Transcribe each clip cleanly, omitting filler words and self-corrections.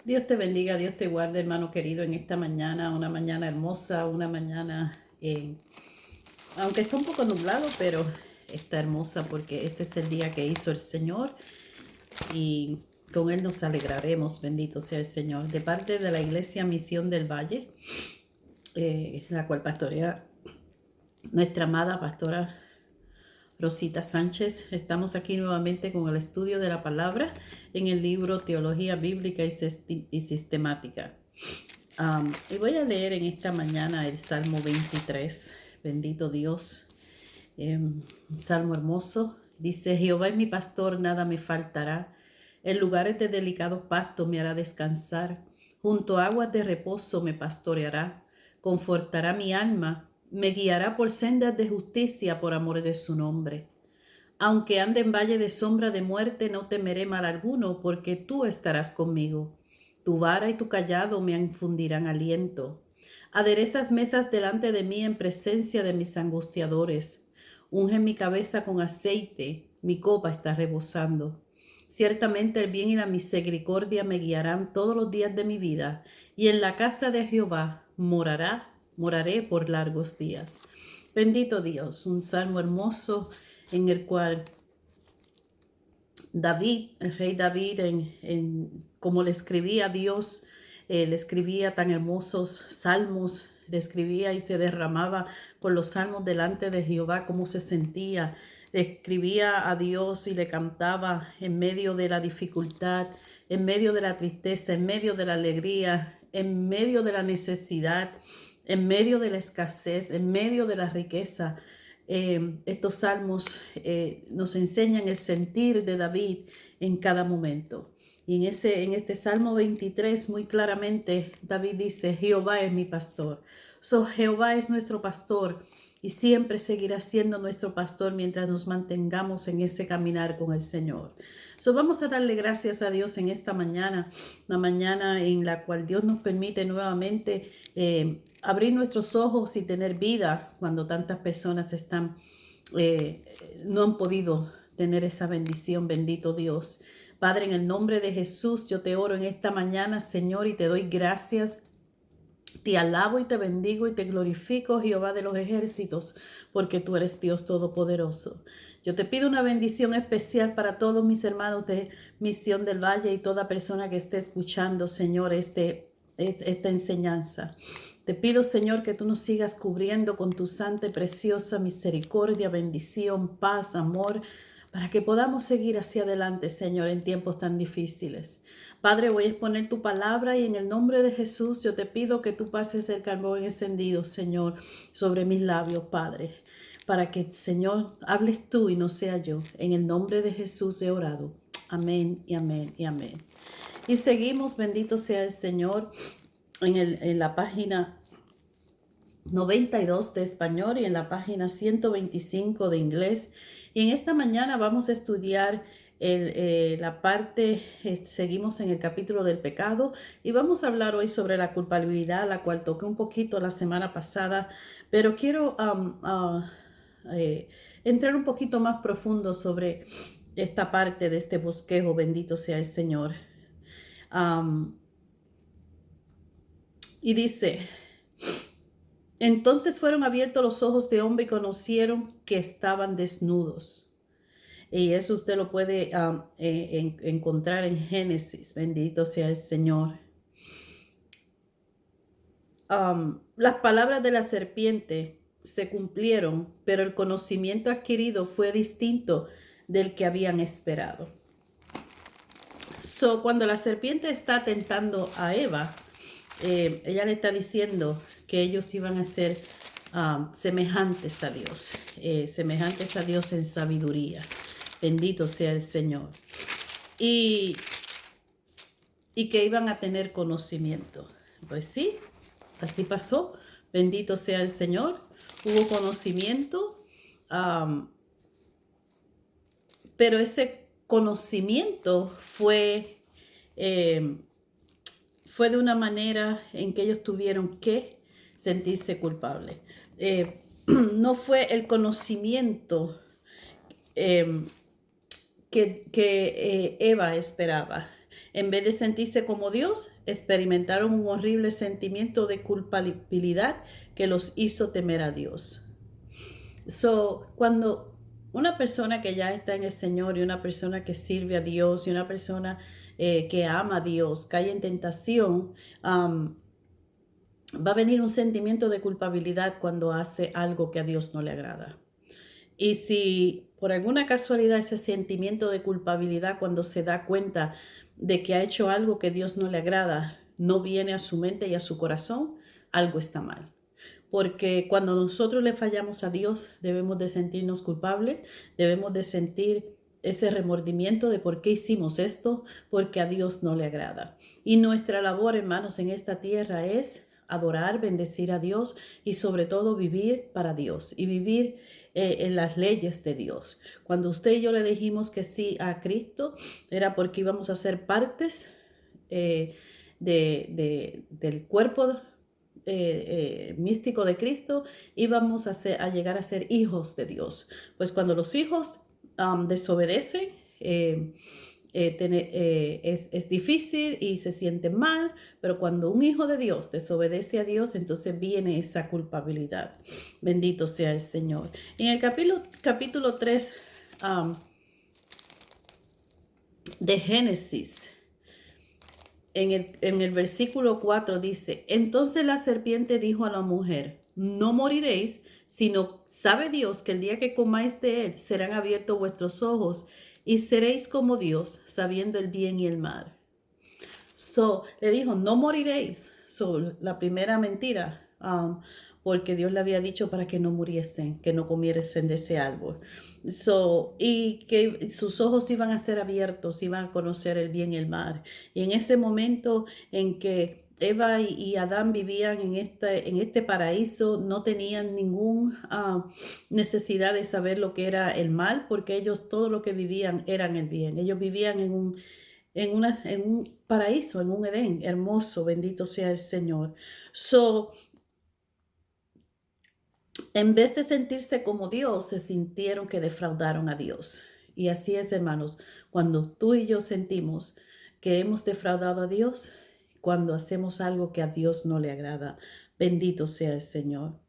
Dios te bendiga, Dios te guarde, hermano querido, en esta mañana, una mañana hermosa, una mañana, aunque está un poco nublado, pero está hermosa porque este es el día que hizo el Señor y con Él nos alegraremos, bendito sea el Señor. De parte de la Iglesia Misión del Valle, la cual pastorea nuestra amada pastora Rosita Sánchez, estamos aquí nuevamente con el estudio de la palabra en el libro Teología Bíblica y Sistemática. Y voy a leer en esta mañana el Salmo 23, bendito Dios, un salmo hermoso. Dice: Jehová es mi pastor, nada me faltará. En lugares de delicados pastos me hará descansar. Junto a aguas de reposo me pastoreará. Confortará mi alma. Me guiará por sendas de justicia por amor de su nombre. Aunque ande en valle de sombra de muerte, no temeré mal alguno, porque tú estarás conmigo. Tu vara y tu cayado me infundirán aliento. Aderezas mesas delante de mí en presencia de mis angustiadores. Unge mi cabeza con aceite, mi copa está rebosando. Ciertamente el bien y la misericordia me guiarán todos los días de mi vida, y en la casa de Jehová moraré por largos días. Bendito Dios, un salmo hermoso en el cual David, el rey David, como le escribía a Dios, le escribía tan hermosos salmos, le escribía y se derramaba por los salmos delante de Jehová, cómo se sentía. Le escribía a Dios y le cantaba en medio de la dificultad, en medio de la tristeza, en medio de la alegría, en medio de la necesidad, en medio de la escasez, en medio de la riqueza. Estos salmos nos enseñan el sentir de David en cada momento. Y en este Salmo 23 muy claramente David dice: Jehová es mi pastor. Jehová es nuestro pastor y siempre seguirá siendo nuestro pastor mientras nos mantengamos en ese caminar con el Señor. Vamos a darle gracias a Dios en esta mañana, una mañana en la cual Dios nos permite nuevamente abrir nuestros ojos y tener vida cuando tantas personas no han podido tener esa bendición. Bendito Dios. Padre, en el nombre de Jesús, yo te oro en esta mañana, Señor, y te doy gracias. Te alabo y te bendigo y te glorifico, Jehová de los ejércitos, porque tú eres Dios todopoderoso. Yo te pido una bendición especial para todos mis hermanos de Misión del Valle y toda persona que esté escuchando, Señor, esta enseñanza. Te pido, Señor, que tú nos sigas cubriendo con tu santa y preciosa misericordia, bendición, paz, amor, para que podamos seguir hacia adelante, Señor, en tiempos tan difíciles. Padre, voy a exponer tu palabra y en el nombre de Jesús yo te pido que tú pases el carbón encendido, Señor, sobre mis labios, Padre, para que, Señor, hables tú y no sea yo. En el nombre de Jesús he orado. Amén y amén y amén. Y seguimos, bendito sea el Señor, en la página 92 de español y en la página 125 de inglés. Y en esta mañana vamos a estudiar la parte, seguimos en el capítulo del pecado y vamos a hablar hoy sobre la culpabilidad, la cual toqué un poquito la semana pasada, pero quiero entrar un poquito más profundo sobre esta parte de este bosquejo. Bendito sea el Señor. Y dice: entonces fueron abiertos los ojos de hombre y conocieron que estaban desnudos. Y eso usted lo puede encontrar en Génesis. Bendito sea el Señor. Las palabras de la serpiente se cumplieron, pero el conocimiento adquirido fue distinto del que habían esperado. Cuando la serpiente está tentando a Eva, ella le está diciendo que ellos iban a ser semejantes a Dios en sabiduría. Bendito sea el Señor. Y que iban a tener conocimiento. Pues sí, así pasó. Bendito sea el Señor. Hubo conocimiento, pero ese conocimiento fue de una manera en que ellos tuvieron que sentirse culpables. No fue el conocimiento que Eva esperaba. En vez de sentirse como Dios, experimentaron un horrible sentimiento de culpabilidad que los hizo temer a Dios. Cuando una persona que ya está en el Señor y una persona que sirve a Dios y una persona que ama a Dios cae en tentación, va a venir un sentimiento de culpabilidad cuando hace algo que a Dios no le agrada. Y si por alguna casualidad ese sentimiento de culpabilidad cuando se da cuenta de que ha hecho algo que Dios no le agrada, no viene a su mente y a su corazón, algo está mal. Porque cuando nosotros le fallamos a Dios, debemos de sentirnos culpables, debemos de sentir ese remordimiento de por qué hicimos esto, porque a Dios no le agrada. Y nuestra labor, hermanos, en esta tierra es adorar, bendecir a Dios y sobre todo vivir para Dios y vivir en las leyes de Dios. Cuando usted y yo le dijimos que sí a Cristo, era porque íbamos a ser partes del cuerpo místico de Cristo, íbamos a llegar a ser hijos de Dios. Pues cuando los hijos desobedecen, es difícil y se siente mal, pero cuando un hijo de Dios desobedece a Dios, entonces viene esa culpabilidad. Bendito sea el Señor. En el capítulo 3 de Génesis, en el versículo 4 dice, entonces la serpiente dijo a la mujer, no moriréis, sino sabe Dios que el día que comáis de él serán abiertos vuestros ojos y seréis como Dios, sabiendo el bien y el mal. Le dijo, no moriréis. La primera mentira, porque Dios le había dicho para que no muriesen, que no comiesen de ese árbol. Y que sus ojos iban a ser abiertos, iban a conocer el bien y el mal. Y en ese momento en que Eva y Adán vivían en este paraíso, no tenían ninguna necesidad de saber lo que era el mal, porque ellos todo lo que vivían eran el bien. Ellos vivían en un paraíso, en un Edén hermoso, bendito sea el Señor. En vez de sentirse como Dios, se sintieron que defraudaron a Dios. Y así es, hermanos, cuando tú y yo sentimos que hemos defraudado a Dios, cuando hacemos algo que a Dios no le agrada, bendito sea el Señor.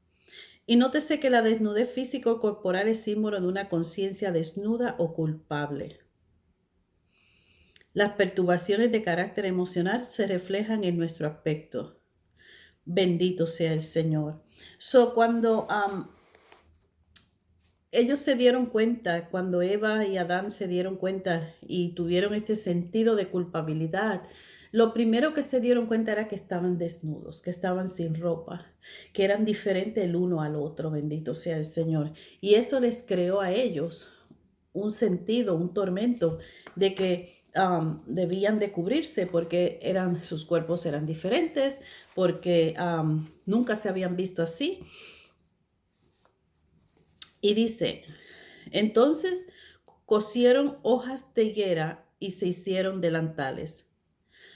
Y nótese que la desnudez físico corporal es símbolo de una conciencia desnuda o culpable. Las perturbaciones de carácter emocional se reflejan en nuestro aspecto. Bendito sea el Señor. Cuando ellos se dieron cuenta, cuando Eva y Adán se dieron cuenta y tuvieron este sentido de culpabilidad, lo primero que se dieron cuenta era que estaban desnudos, que estaban sin ropa, que eran diferentes el uno al otro, bendito sea el Señor. Y eso les creó a ellos un sentido, un tormento de que debían de cubrirse porque sus cuerpos eran diferentes, porque nunca se habían visto así. Y dice, entonces cosieron hojas de higuera y se hicieron delantales.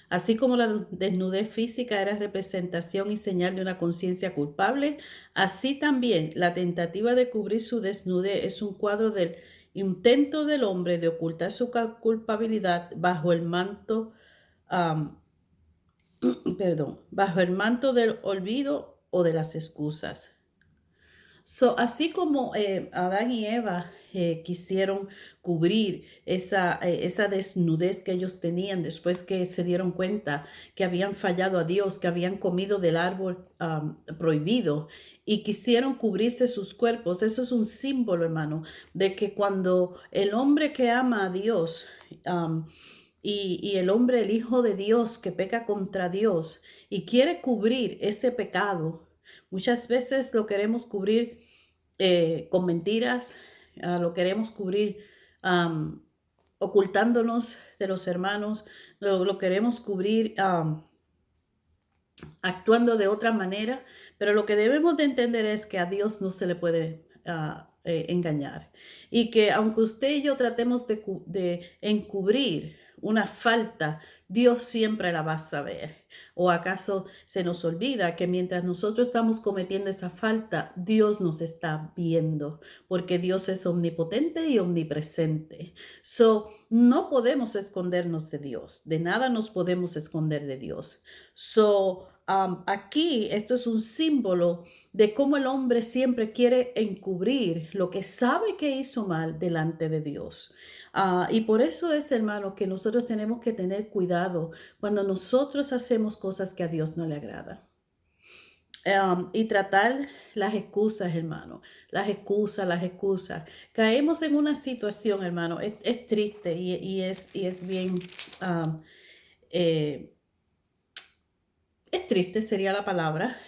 Así como la desnudez física era representación y señal de una conciencia culpable, así también la tentativa de cubrir su desnudez es un cuadro del intento del hombre de ocultar su culpabilidad bajo el manto, bajo el manto del olvido o de las excusas. Así como Adán y Eva quisieron cubrir esa desnudez que ellos tenían después que se dieron cuenta que habían fallado a Dios, que habían comido del árbol prohibido y quisieron cubrirse sus cuerpos. Eso es un símbolo, hermano, de que cuando el hombre que ama a Dios y el hombre, el Hijo de Dios que peca contra Dios y quiere cubrir ese pecado, muchas veces lo queremos cubrir con mentiras, lo queremos cubrir ocultándonos de los hermanos, lo queremos cubrir actuando de otra manera, pero lo que debemos de entender es que a Dios no se le puede engañar y que aunque usted y yo tratemos de encubrir una falta, Dios siempre la va a saber. ¿O acaso se nos olvida que mientras nosotros estamos cometiendo esa falta, Dios nos está viendo? Porque Dios es omnipotente y omnipresente. So, no podemos escondernos de Dios. De nada nos podemos esconder de Dios. So, aquí esto es un símbolo de cómo el hombre siempre quiere encubrir lo que sabe que hizo mal delante de Dios. Y por eso es, hermano, que nosotros tenemos que tener cuidado cuando nosotros hacemos cosas que a Dios no le agradan. Y tratar las excusas, hermano, las excusas, las excusas. Caemos en una situación, hermano, es triste y es bien, eh, es triste sería la palabra,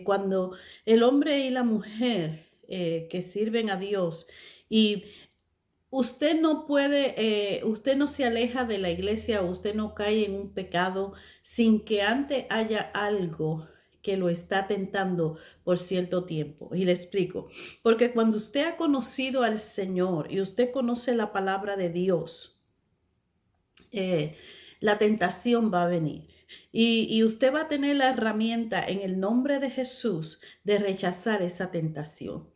cuando el hombre y la mujer que sirven a Dios y usted no puede, usted no se aleja de la iglesia, usted no cae en un pecado sin que antes haya algo que lo está tentando por cierto tiempo. Y le explico, porque cuando usted ha conocido al Señor y usted conoce la palabra de Dios, eh, la tentación va a venir. Y usted va a tener la herramienta en el nombre de Jesús de rechazar esa tentación.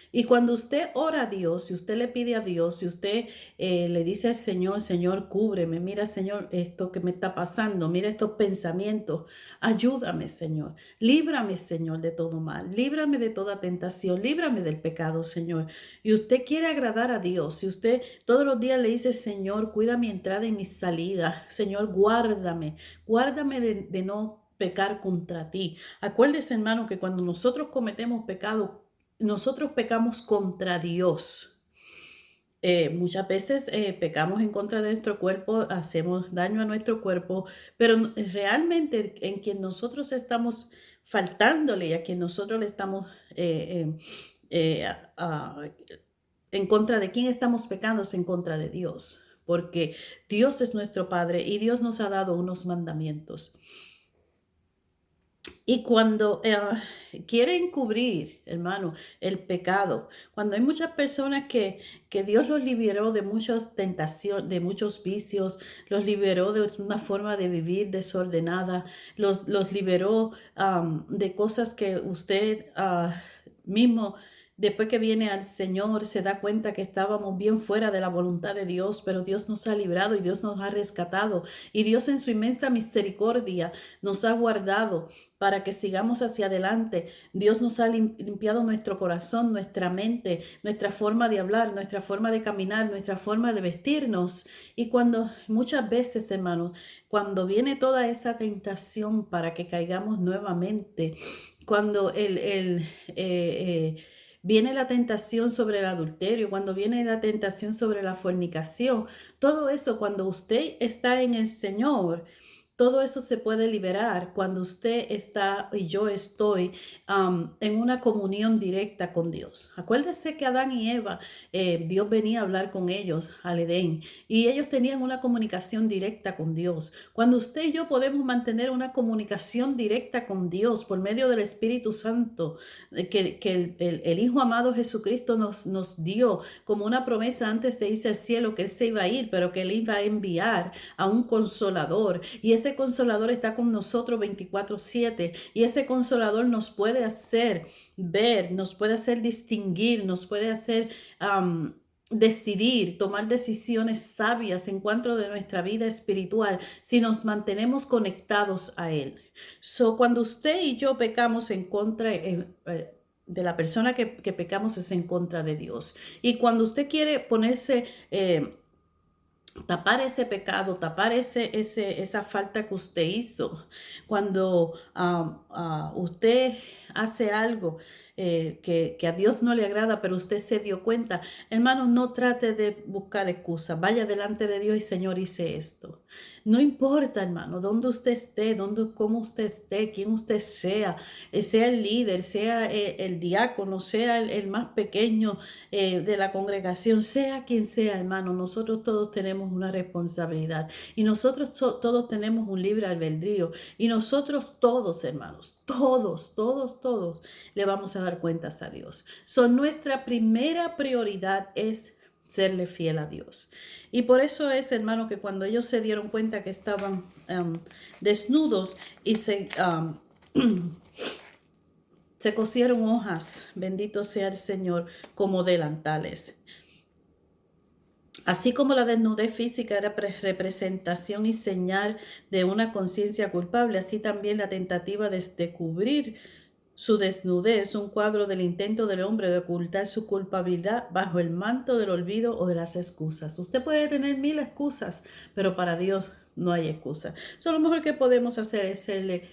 Y cuando usted ora a Dios, si usted le pide a Dios, si usted le dice al Señor, Señor, cúbreme, mira, Señor, esto que me está pasando, mira estos pensamientos, ayúdame, Señor, líbrame, Señor, de todo mal, líbrame de toda tentación, líbrame del pecado, Señor. Y usted quiere agradar a Dios, si usted todos los días le dice, Señor, cuida mi entrada y mi salida, Señor, guárdame de no pecar contra ti. Acuérdese, hermano, que cuando nosotros cometemos pecado, nosotros pecamos contra Dios. Muchas veces pecamos en contra de nuestro cuerpo, hacemos daño a nuestro cuerpo, pero realmente en quien nosotros estamos faltándole y a quien nosotros le estamos en contra de quién estamos pecando es en contra de Dios, porque Dios es nuestro Padre y Dios nos ha dado unos mandamientos. Y cuando quieren cubrir, hermano, el pecado, cuando hay muchas personas que Dios los liberó de muchas tentaciones, de muchos vicios, los liberó de una forma de vivir desordenada, los liberó de cosas que usted mismo, después que viene al Señor, se da cuenta que estábamos bien fuera de la voluntad de Dios, pero Dios nos ha librado y Dios nos ha rescatado. Y Dios en su inmensa misericordia nos ha guardado para que sigamos hacia adelante. Dios nos ha limpiado nuestro corazón, nuestra mente, nuestra forma de hablar, nuestra forma de caminar, nuestra forma de vestirnos. Y cuando muchas veces, hermanos, cuando viene toda esa tentación para que caigamos nuevamente, cuando viene la tentación sobre el adulterio, cuando viene la tentación sobre la fornicación, todo eso cuando usted está en el Señor, todo eso se puede liberar cuando usted está y yo estoy en una comunión directa con Dios. Acuérdese que Adán y Eva, Dios venía a hablar con ellos al Edén y ellos tenían una comunicación directa con Dios. Cuando usted y yo podemos mantener una comunicación directa con Dios por medio del Espíritu Santo, que el Hijo amado Jesucristo nos dio como una promesa antes de irse al cielo, que Él se iba a ir, pero que Él iba a enviar a un consolador. Y ese consolador está con nosotros 24/7. Y ese consolador nos puede hacer ver, nos puede hacer distinguir, nos puede hacer decidir, tomar decisiones sabias en cuanto de nuestra vida espiritual si nos mantenemos conectados a Él. So, cuando usted y yo pecamos en contra de la persona que pecamos es en contra de Dios. Y cuando usted quiere ponerse tapar ese pecado, tapar esa falta que usted hizo, cuando usted hace algo que a Dios no le agrada, pero usted se dio cuenta, hermano, no trate de buscar excusas, vaya delante de Dios y Señor, hice esto. No importa, hermano, dónde usted esté, cómo usted esté, quién usted sea el líder, sea el diácono, sea el más pequeño de la congregación, sea quien sea, hermano, nosotros todos tenemos una responsabilidad y nosotros todos tenemos un libre albedrío y nosotros todos, hermanos, todos le vamos a dar cuentas a Dios. Nuestra primera prioridad es serle fiel a Dios. Y por eso es, hermano, que cuando ellos se dieron cuenta que estaban desnudos y se cosieron hojas, bendito sea el Señor, como delantales. Así como la desnudez física era representación y señal de una conciencia culpable, así también la tentativa de cubrir su desnudez, un cuadro del intento del hombre de ocultar su culpabilidad bajo el manto del olvido o de las excusas. Usted puede tener 1000 excusas, pero para Dios no hay excusa. So, lo mejor que podemos hacer es serle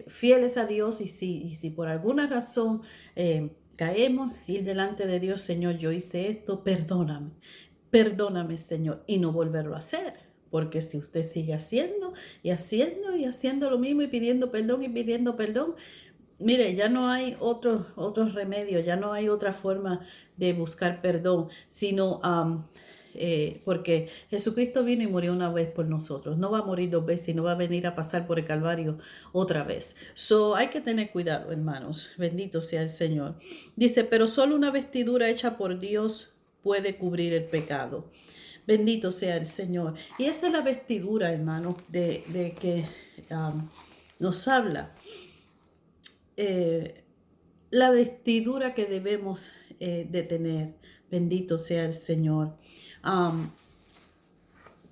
fieles a Dios y si por alguna razón caemos, ir delante de Dios, Señor, yo hice esto, perdóname. Perdóname, Señor, y no volverlo a hacer. Porque si usted sigue haciendo y haciendo y haciendo lo mismo y pidiendo perdón, mire, ya no hay otro remedio, ya no hay otra forma de buscar perdón, sino porque Jesucristo vino y murió una vez por nosotros. No va a morir 2 veces y no va a venir a pasar por el Calvario otra vez. So, hay que tener cuidado, hermanos. Bendito sea el Señor. Dice, pero solo una vestidura hecha por Dios puede cubrir el pecado. Bendito sea el Señor. Y esa es la vestidura, hermanos, de que nos habla. La vestidura que debemos de tener. Bendito sea el Señor.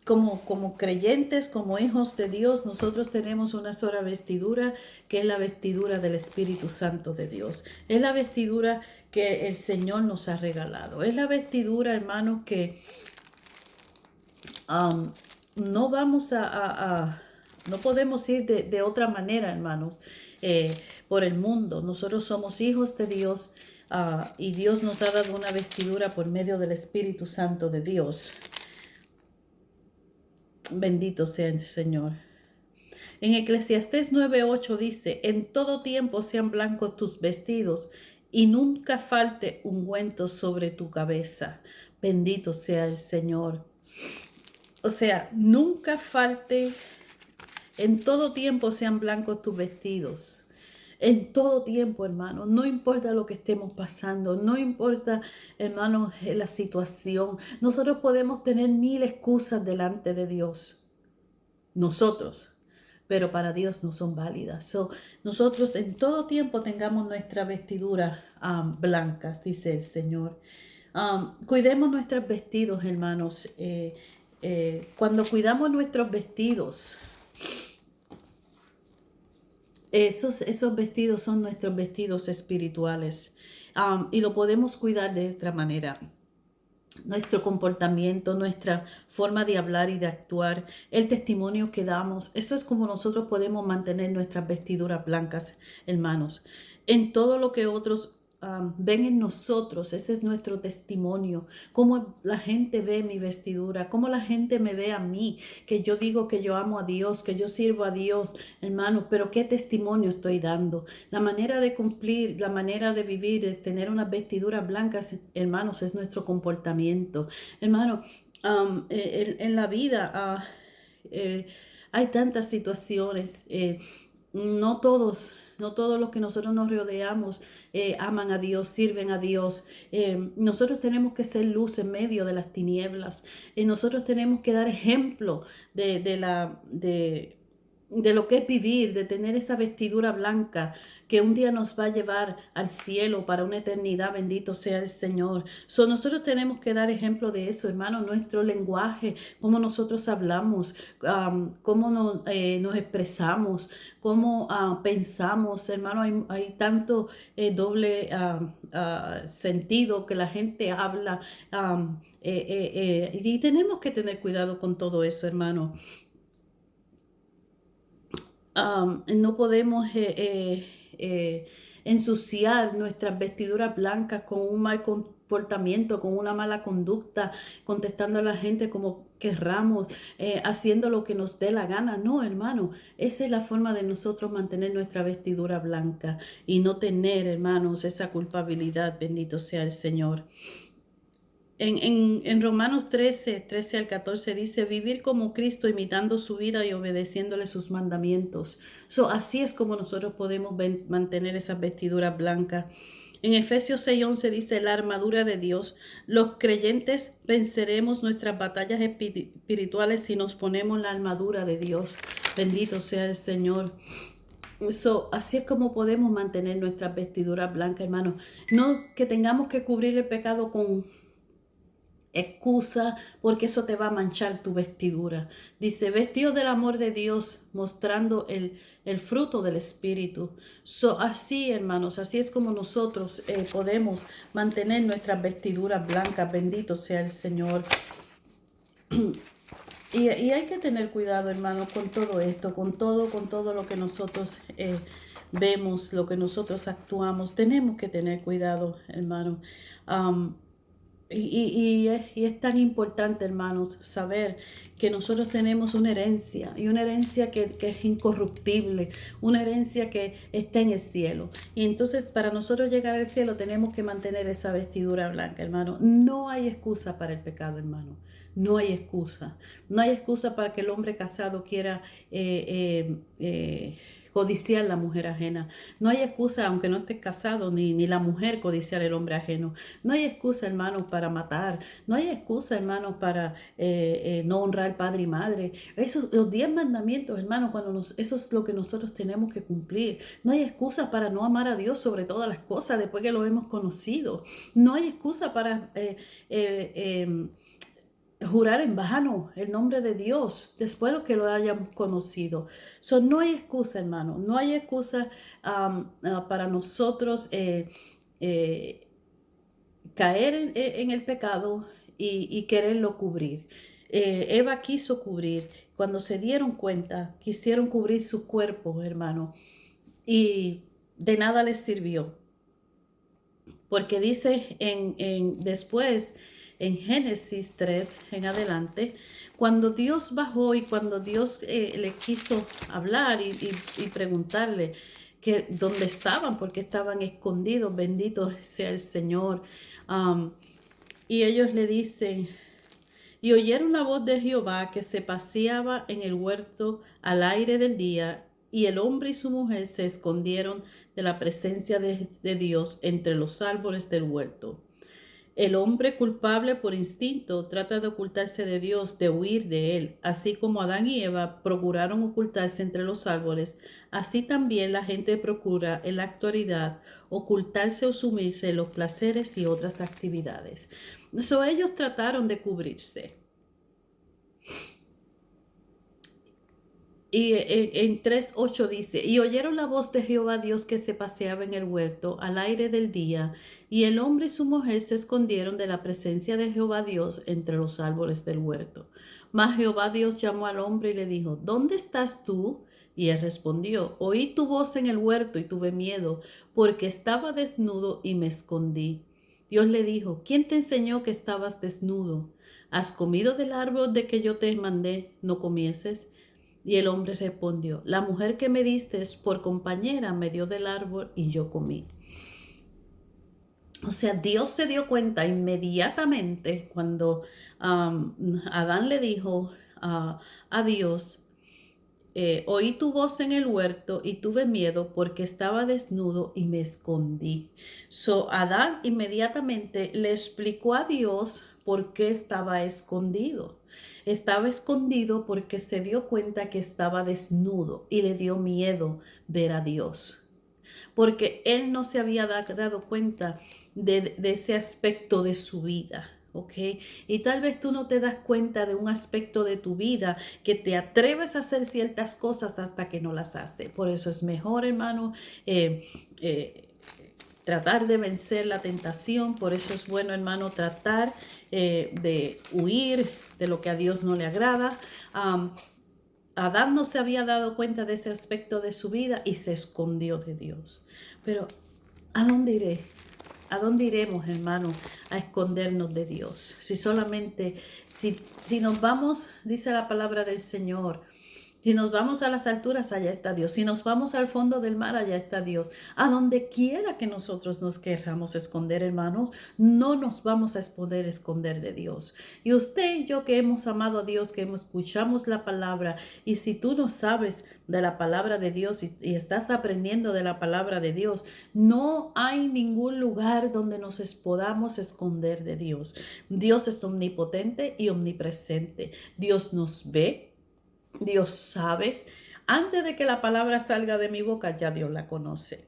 Como creyentes, como hijos de Dios, nosotros tenemos una sola vestidura, que es la vestidura del Espíritu Santo de Dios. Es la vestidura que el Señor nos ha regalado. Es la vestidura, hermanos, que no vamos no podemos ir de otra manera, hermanos, por el mundo. Nosotros somos hijos de Dios y Dios nos ha dado una vestidura por medio del Espíritu Santo de Dios. Bendito sea el Señor. En Eclesiastés 9:8 dice, en todo tiempo sean blancos tus vestidos y nunca falte ungüento sobre tu cabeza. Bendito sea el Señor. O sea, nunca falte, en todo tiempo sean blancos tus vestidos. En todo tiempo, hermano, no importa lo que estemos pasando, no importa, hermanos, la situación. Nosotros podemos tener 1000 excusas delante de Dios. Nosotros. Pero para Dios no son válidas. So, nosotros en todo tiempo tengamos nuestra vestidura blancas, dice el Señor. Cuidemos nuestros vestidos, hermanos. Cuando cuidamos nuestros vestidos, esos vestidos son nuestros vestidos espirituales. Y lo podemos cuidar de esta manera. Nuestro comportamiento, nuestra forma de hablar y de actuar, el testimonio que damos, eso es como nosotros podemos mantener nuestras vestiduras blancas, hermanos. En todo lo que otros ven en nosotros, ese es nuestro testimonio. Cómo la gente ve mi vestidura, cómo la gente me ve a mí, que yo digo que yo amo a Dios, que yo sirvo a Dios, hermano, pero qué testimonio estoy dando. La manera de cumplir, la manera de vivir, de tener unas vestiduras blancas, hermanos, es nuestro comportamiento. Hermano, en la vida hay tantas situaciones, no todos los que nosotros nos rodeamos aman a Dios, sirven a Dios. Nosotros tenemos que ser luz en medio de las tinieblas. Nosotros tenemos que dar ejemplo de lo que es vivir, de tener esa vestidura blanca que un día nos va a llevar al cielo para una eternidad. Bendito sea el Señor. Nosotros tenemos que dar ejemplo de eso, hermano. Nuestro lenguaje, cómo nosotros hablamos, cómo nos expresamos, cómo pensamos, hermano. Hay tanto doble sentido que la gente habla y tenemos que tener cuidado con todo eso, hermano. No podemos ensuciar nuestras vestiduras blancas con un mal comportamiento, con una mala conducta, contestando a la gente como querramos, haciendo lo que nos dé la gana. No, hermano, esa es la forma de nosotros mantener nuestra vestidura blanca y no tener, hermanos, esa culpabilidad. Bendito sea el Señor. En Romanos 13 al 14 dice, vivir como Cristo, imitando su vida y obedeciéndole sus mandamientos. Así es como nosotros podemos mantener esas vestiduras blancas. En Efesios 6:11 dice la armadura de Dios. Los creyentes venceremos nuestras batallas espirituales si nos ponemos la armadura de Dios. Bendito sea el Señor. Así es como podemos mantener nuestras vestiduras blancas, hermanos. No que tengamos que cubrir el pecado con excusa, porque eso te va a manchar tu vestidura. Dice, vestidos del amor de Dios, mostrando el fruto del Espíritu. Así, hermanos, así es como nosotros podemos mantener nuestras vestiduras blancas. Bendito sea el Señor. Y hay que tener cuidado, hermanos, con todo esto, con todo lo que nosotros vemos, lo que nosotros actuamos. Tenemos que tener cuidado, hermanos. Y es tan importante, hermanos, saber que nosotros tenemos una herencia, y una herencia que es incorruptible, una herencia que está en el cielo. Y entonces para nosotros llegar al cielo tenemos que mantener esa vestidura blanca, hermano. No hay excusa para el pecado, hermano. No hay excusa. No hay excusa para que el hombre casado quiera codiciar la mujer ajena. No hay excusa, aunque no estés casado, ni la mujer codiciar el hombre ajeno. No hay excusa, hermano, para matar. No hay excusa, hermano, para no honrar padre y madre. Los 10 mandamientos, hermano, eso es lo que nosotros tenemos que cumplir. No hay excusa para no amar a Dios sobre todas las cosas después que lo hemos conocido. No hay excusa para jurar en vano el nombre de Dios después de que lo hayamos conocido. No hay excusa, hermano. No hay excusa para nosotros caer en el pecado y quererlo cubrir. Eva quiso cubrir. Cuando se dieron cuenta, quisieron cubrir su cuerpo, hermano, y de nada les sirvió. Porque dice después, en Génesis 3 en adelante, cuando Dios bajó y cuando Dios le quiso hablar y preguntarle que dónde estaban, porque estaban escondidos, bendito sea el Señor. Y ellos le dicen, y oyeron la voz de Jehová que se paseaba en el huerto al aire del día, y el hombre y su mujer se escondieron de la presencia de Dios entre los árboles del huerto. El hombre culpable por instinto trata de ocultarse de Dios, de huir de él. Así como Adán y Eva procuraron ocultarse entre los árboles, así también la gente procura en la actualidad ocultarse o sumirse en los placeres y otras actividades. Ellos trataron de cubrirse. Y en 3:8 dice, y oyeron la voz de Jehová Dios que se paseaba en el huerto al aire del día, y el hombre y su mujer se escondieron de la presencia de Jehová Dios entre los árboles del huerto. Mas Jehová Dios llamó al hombre y le dijo, ¿dónde estás tú? Y él respondió, oí tu voz en el huerto y tuve miedo, porque estaba desnudo y me escondí. Dios le dijo, ¿quién te enseñó que estabas desnudo? ¿Has comido del árbol de que yo te mandé no comieses? Y el hombre respondió, la mujer que me diste por compañera me dio del árbol y yo comí. O sea, Dios se dio cuenta inmediatamente cuando Adán le dijo a Dios, oí tu voz en el huerto y tuve miedo porque estaba desnudo y me escondí. Adán inmediatamente le explicó a Dios por qué estaba escondido. Estaba escondido porque se dio cuenta que estaba desnudo y le dio miedo ver a Dios. Porque él no se había dado cuenta de ese aspecto de su vida. ¿Okay? Y tal vez tú no te das cuenta de un aspecto de tu vida que te atreves a hacer ciertas cosas hasta que no las haces. Por eso es mejor, hermano, tratar de vencer la tentación. Por eso es bueno, hermano, tratar de huir de lo que a Dios no le agrada. Adán no se había dado cuenta de ese aspecto de su vida y se escondió de Dios. Pero, ¿a dónde iré? ¿A dónde iremos, hermano, a escondernos de Dios? Si solamente, si nos vamos, dice la palabra del Señor, Si nos vamos a las alturas, allá está Dios. Si nos vamos al fondo del mar, allá está Dios. A donde quiera que nosotros nos queramos esconder, hermanos, no nos vamos a poder esconder de Dios. Y usted y yo que hemos amado a Dios, que escuchamos la palabra, y si tú no sabes de la palabra de Dios y estás aprendiendo de la palabra de Dios, no hay ningún lugar donde nos podamos esconder de Dios. Dios es omnipotente y omnipresente. Dios nos ve. Dios sabe. Antes de que la palabra salga de mi boca, ya Dios la conoce.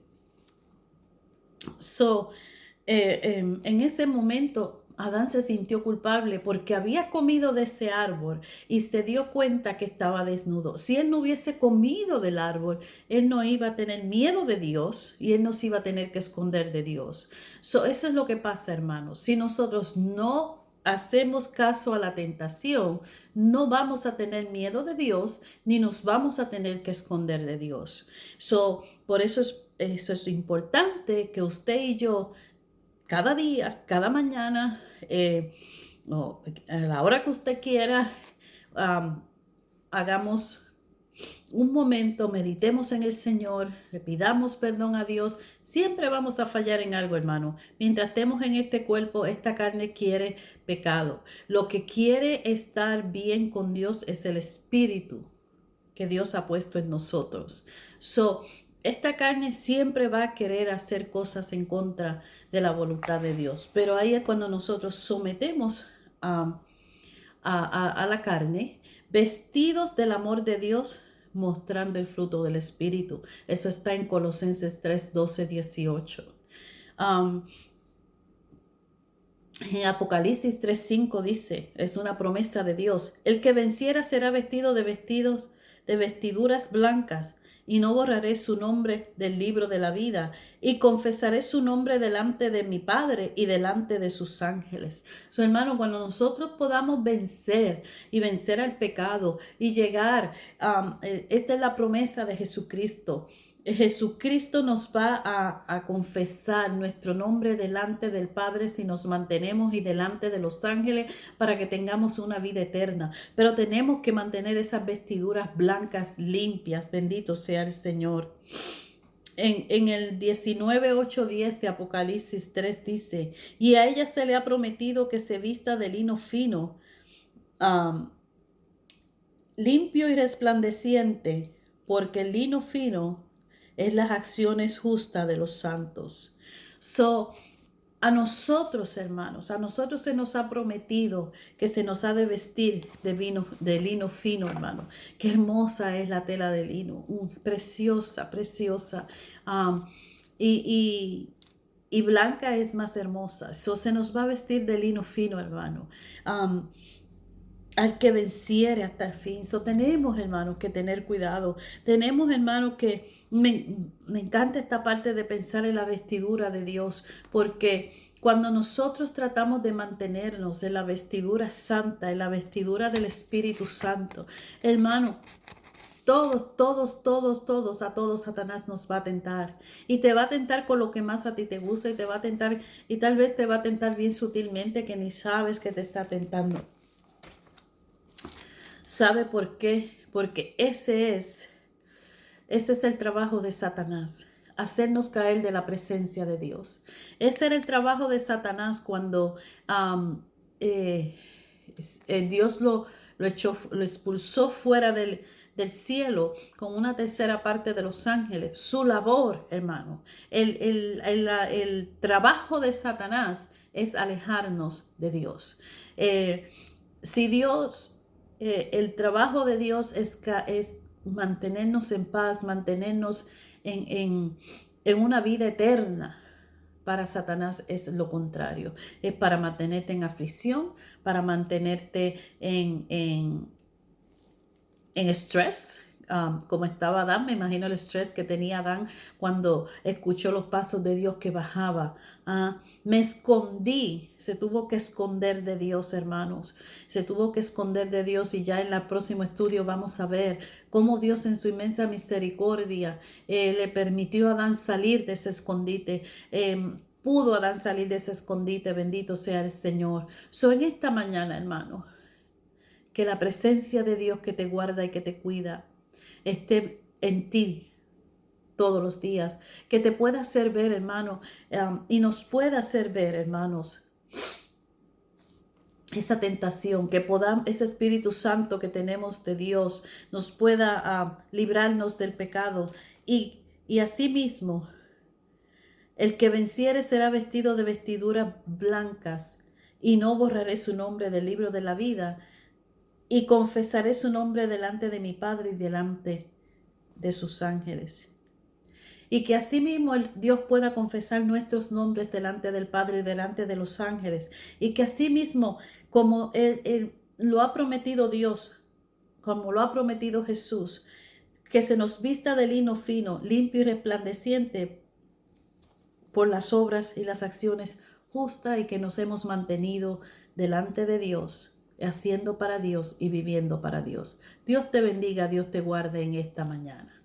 En ese momento, Adán se sintió culpable porque había comido de ese árbol y se dio cuenta que estaba desnudo. Si él no hubiese comido del árbol, él no iba a tener miedo de Dios y él no se iba a tener que esconder de Dios. Eso es lo que pasa, hermanos. Si nosotros no hacemos caso a la tentación, no vamos a tener miedo de Dios ni nos vamos a tener que esconder de Dios. Por eso es importante que usted y yo cada día, cada mañana, a la hora que usted quiera, hagamos un momento, meditemos en el Señor, le pidamos perdón a Dios. Siempre vamos a fallar en algo, hermano. Mientras estemos en este cuerpo, esta carne quiere pecado. Lo que quiere estar bien con Dios es el espíritu que Dios ha puesto en nosotros. Esta carne siempre va a querer hacer cosas en contra de la voluntad de Dios. Pero ahí es cuando nosotros sometemos a la carne, vestidos del amor de Dios, mostrando el fruto del Espíritu. Eso está en Colosenses 3, 12, 18. En Apocalipsis 3, 5 dice, es una promesa de Dios, el que venciera será vestido de vestiduras blancas, y no borraré su nombre del libro de la vida, y confesaré su nombre delante de mi Padre y delante de sus ángeles. Hermano, cuando nosotros podamos vencer y vencer al pecado y llegar, esta es la promesa de Jesucristo. Jesucristo nos va a confesar nuestro nombre delante del Padre si nos mantenemos y delante de los ángeles para que tengamos una vida eterna. Pero tenemos que mantener esas vestiduras blancas, limpias. Bendito sea el Señor. En el 19, 8, 10 de Apocalipsis 3 dice, y a ella se le ha prometido que se vista de lino fino, limpio y resplandeciente, porque el lino fino es las acciones justas de los santos. A nosotros, hermanos, a nosotros se nos ha prometido que se nos ha de vestir de lino fino, hermano. Qué hermosa es la tela de lino, preciosa, preciosa. Y blanca es más hermosa. Se nos va a vestir de lino fino, hermano. Al que venciere hasta el fin. Tenemos, hermanos, que tener cuidado. Tenemos, hermanos, que me encanta esta parte de pensar en la vestidura de Dios, porque cuando nosotros tratamos de mantenernos en la vestidura santa, en la vestidura del Espíritu Santo, hermano, a todos Satanás nos va a tentar. Y te va a tentar con lo que más a ti te gusta y te va a tentar, y tal vez te va a tentar bien sutilmente que ni sabes que te está tentando. ¿Sabe por qué? Porque ese es el trabajo de Satanás, hacernos caer de la presencia de Dios. Ese era el trabajo de Satanás cuando Dios lo expulsó fuera del cielo con una tercera parte de los ángeles. Su labor, hermano, el trabajo de Satanás es alejarnos de Dios. El trabajo de Dios es mantenernos en paz, mantenernos en una vida eterna. Para Satanás es lo contrario. Es para mantenerte en aflicción, para mantenerte en estrés. Como estaba Adán, me imagino el estrés que tenía Adán cuando escuchó los pasos de Dios que bajaba. Me escondí, se tuvo que esconder de Dios, hermanos, se tuvo que esconder de Dios, y ya en el próximo estudio vamos a ver cómo Dios en su inmensa misericordia le permitió a Adán salir de ese escondite. Pudo Adán salir de ese escondite, bendito sea el Señor. En esta mañana, hermano, que la presencia de Dios que te guarda y que te cuida, esté en ti todos los días, que te pueda hacer ver, hermano, y nos pueda hacer ver, hermanos, esa tentación, que podamos, ese Espíritu Santo que tenemos de Dios nos pueda librarnos del pecado y asimismo el que venciere será vestido de vestiduras blancas y no borraré su nombre del libro de la vida y confesaré su nombre delante de mi Padre y delante de sus ángeles. Y que asimismo Dios pueda confesar nuestros nombres delante del Padre y delante de los ángeles. Y que asimismo, como Él lo ha prometido Dios, como lo ha prometido Jesús, que se nos vista de lino fino, limpio y resplandeciente por las obras y las acciones justas y que nos hemos mantenido delante de Dios, haciendo para Dios y viviendo para Dios. Dios te bendiga, Dios te guarde en esta mañana.